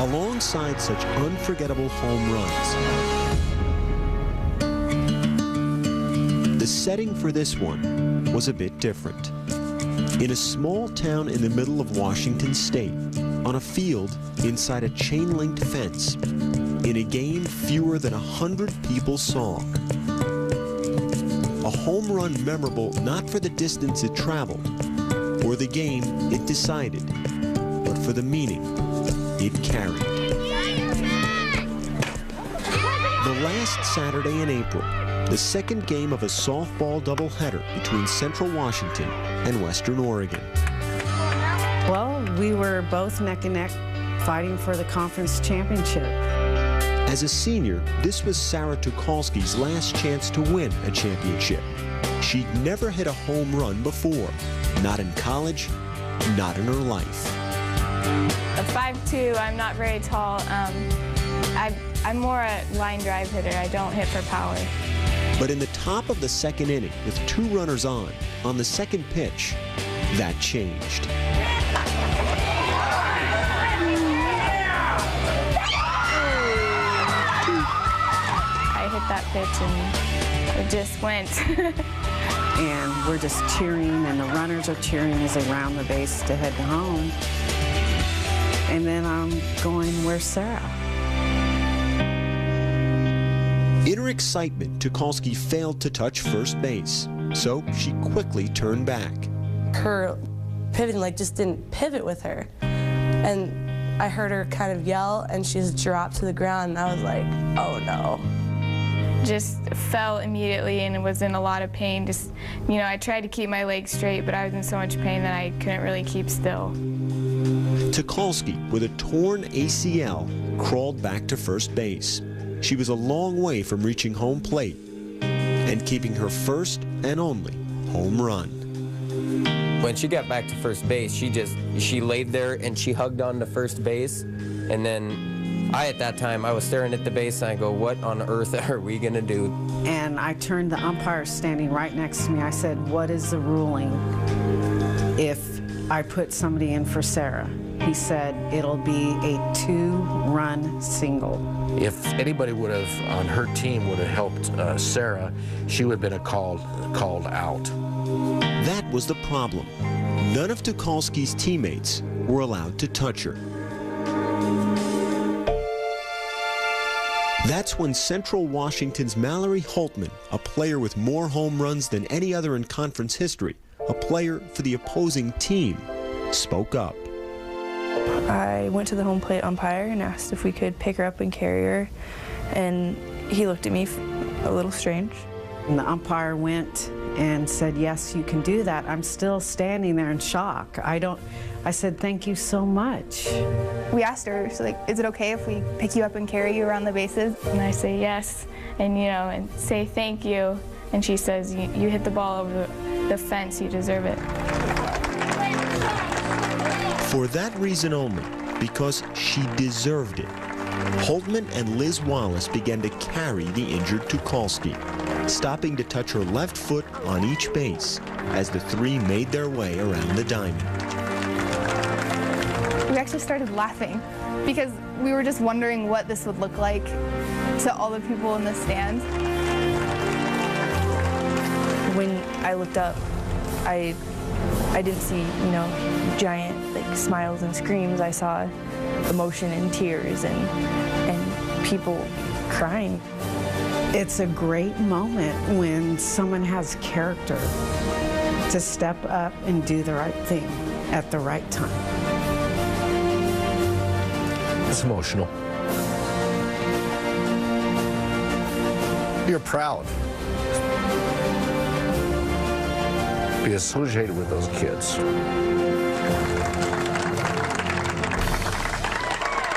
alongside such unforgettable home runs. The setting for this one was a bit different. In a small town in the middle of Washington State, on a field inside a chain-linked fence, in a game fewer than 100 people saw. A home run memorable not for the distance it traveled, or the game it decided, but for the meaning it carried. The last Saturday in April, the second game of a softball doubleheader between Central Washington and Western Oregon. Well, we were both neck and neck fighting for the conference championship. As a senior, this was Sarah Tucholsky's last chance to win a championship. She'd never hit a home run before, not in college, not in her life. At 5'2", I'm not very tall. I'm more a line drive hitter. I don't hit for power. But in the top of the second inning, with 2 runners on the second pitch, that changed. I hit that pitch and it just went. And we're just cheering, and the runners are cheering as they round the base to head home. And then I'm going, where's Sarah? In her excitement, Tucholsky failed to touch first base, so she quickly turned back. Her pivoting just didn't pivot with her. And I heard her kind of yell, and she just dropped to the ground, and I was like, oh no. Just fell immediately and was in a lot of pain. Just, I tried to keep my legs straight, but I was in so much pain that I couldn't really keep still. Tucholsky, with a torn ACL, crawled back to first base. She was a long way from reaching home plate and keeping her first and only home run. When she got back to first base, she laid there and she hugged on to first base. And then at that time, I was staring at the base and I go, what on earth are we gonna do? And I turned the umpire standing right next to me. I said, what is the ruling if I put somebody in for Sarah? He said, it'll be a 2-run single. If anybody would have, on her team, would have helped Sarah, she would have been called out. That was the problem. None of Tucholsky's teammates were allowed to touch her. That's when Central Washington's Mallory Holtman, a player with more home runs than any other in conference history, a player for the opposing team, spoke up. I went to the home plate umpire and asked if we could pick her up and carry her, and he looked at me a little strange. And the umpire went and said, yes, you can do that. I'm still standing there in shock. I said, thank you so much. We asked her, so is it okay if we pick you up and carry you around the bases? And I say yes, and and say thank you. And she says, you hit the ball over the fence, you deserve it. For that reason only, because she deserved it, Holtman and Liz Wallace began to carry the injured Tucholsky, stopping to touch her left foot on each base as the 3 made their way around the diamond. We actually started laughing because we were just wondering what this would look like to all the people in the stands. When I looked up, I didn't see, giant smiles and screams. I saw emotion and tears and people crying. It's a great moment when someone has character to step up and do the right thing at the right time. It's emotional. You're proud. Be associated with those kids.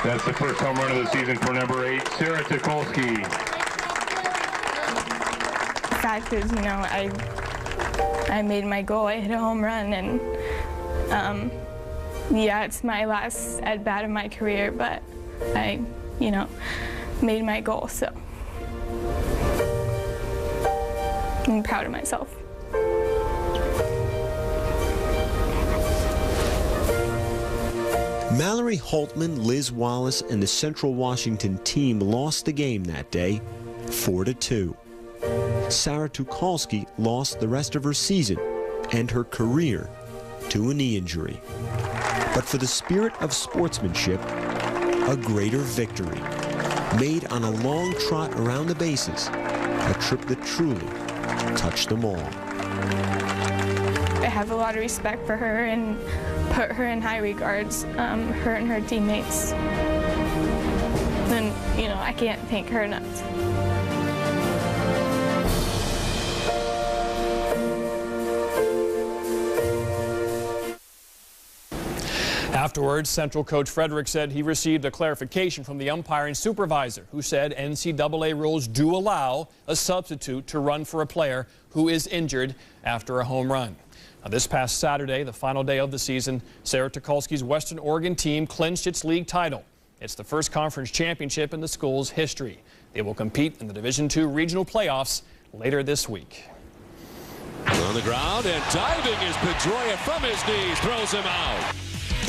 That's the first home run of the season for number 8, Sarah Tucholsky. The fact is, I made my goal. I hit a home run, and yeah, it's my last at-bat of my career, but I, made my goal, so I'm proud of myself. Mallory Holtman, Liz Wallace, and the Central Washington team lost the game that day, 4-2. Sarah Tucholsky lost the rest of her season and her career to a knee injury. But for the spirit of sportsmanship, a greater victory, made on a long trot around the bases, a trip that truly touched them all. I have a lot of respect for her and put her in high regards, her and her teammates. And, you know, I can't thank her enough. Afterwards, Central coach Frederick said he received a clarification from the umpiring supervisor, who said NCAA rules do allow a substitute to run for a player who is injured after a home run. Now, this past Saturday, the final day of the season, Sarah Tucholsky's Western Oregon team clinched its league title. It's the first conference championship in the school's history. They will compete in the Division II regional playoffs later this week. On the ground and diving is Pedroia from his knees, throws him out.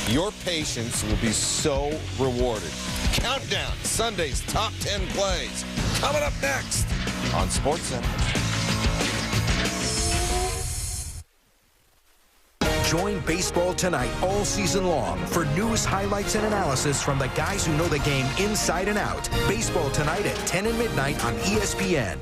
Your patience will be so rewarded. Countdown, Sunday's top 10 plays. Coming up next on SportsCenter. Join Baseball Tonight all season long for news, highlights, and analysis from the guys who know the game inside and out. Baseball Tonight at 10 and midnight on ESPN.